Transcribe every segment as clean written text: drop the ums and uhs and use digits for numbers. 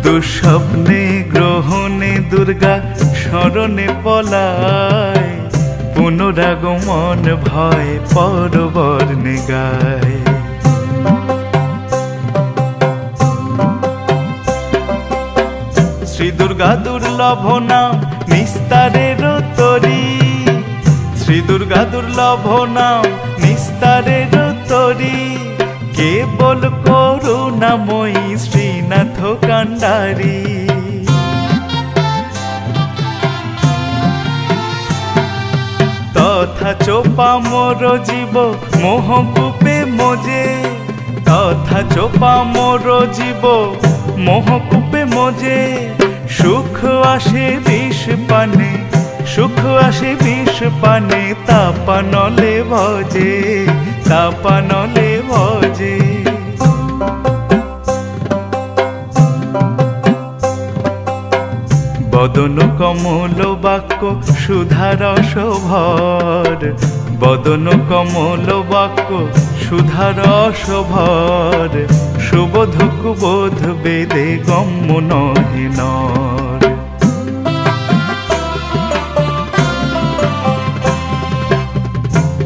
দুঃস্বপ্নে গ্রহণে দুর্গা স্মরণে পলায়, পুনরাগমন ভয় পরবর্ণে গায়। শ্রী দুর্গা দুর্লভ নাম নিস্তারের তরী, শ্রী দুর্গা দুর্লভ নাম নিস্তারের তরী, কেবল করুণাময়ী শ্রীনাথ কান্ডারী। তথা চোপা মোর জীব মোহকূপে মোজে, তথা চোপা মোর জীব মোহকূপে মোজে, সুখ আসে বিষ পানে, সুখ আসে বিষ পানে, তাপানলে ভজে, তাপানলে ভজে। বদন কমল বাক্য সুধারস ভর, বদন কমল বাক্য সুধারস ভর, সুবোধ কুবোধ বেদে গম্য নহে নর।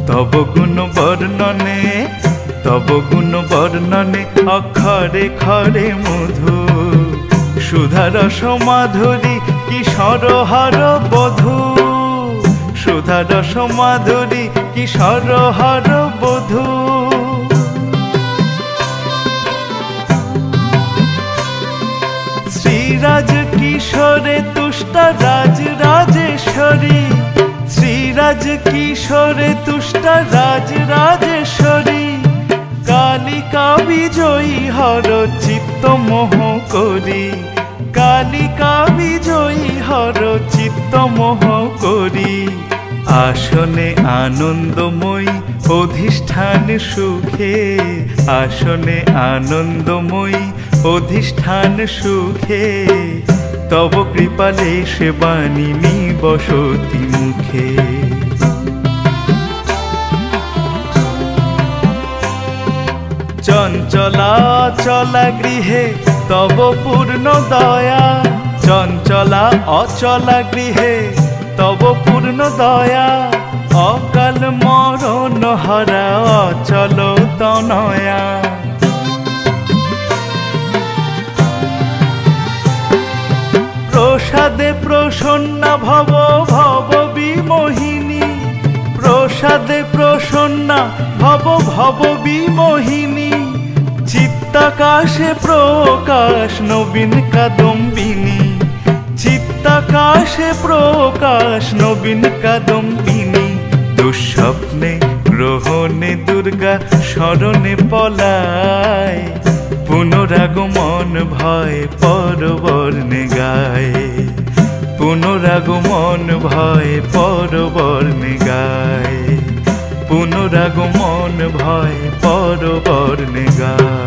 তব গুণ বর্ণনে, তব গুণ বর্ণনে অক্ষরে খরে মধু, সুধারস মাধুরী কিশোর হর বধূ, সুধারস মাধুরী কিশোর হর বধূ। শ্রীরাজ কিশোরে তুষ্টা রাজ রাজেশ্বরী, শ্রীরাজ কিশোরে তুষ্টা রাজ রাজেশ্বরী, কালিকা বিজয়ী হর চিত্ত মোহ করি, কালিকা বিজয়ী হর চিত্ত মোহ করি। আসনে আনন্দময়ী অধিষ্ঠান সুখে, আসনে আনন্দময়ী অধিষ্ঠান সুখে, তব কৃপালে সে বাণিনী বসতি মুখে। চঞ্চলা চলা গৃহে তব পূর্ণ দয়া, চঞ্চলা অচলা গৃহে তব পূর্ণ দয়া, অকাল মরণ হরা অচল তনয়া। প্রসাদে প্রসন্না ভব ভব বিমোহিনী, প্রসাদে প্রসন্না ভব ভব বিমোহিনী, চিত্তাকাশে প্রকাশ নবীন কাদম্বিনী, চিত্তাকাশে প্রকাশ নবীন কাদম্বিনী। দুঃস্বপ্নে গ্রহণে দুর্গা স্মরণে পলায়, পুনরাগমন ভয় পরবর্ণে গায়, পুনরাগমন ভয় পরবর্ণে গায়, পুনরাগমন ভয় পরবর্ণে গায়।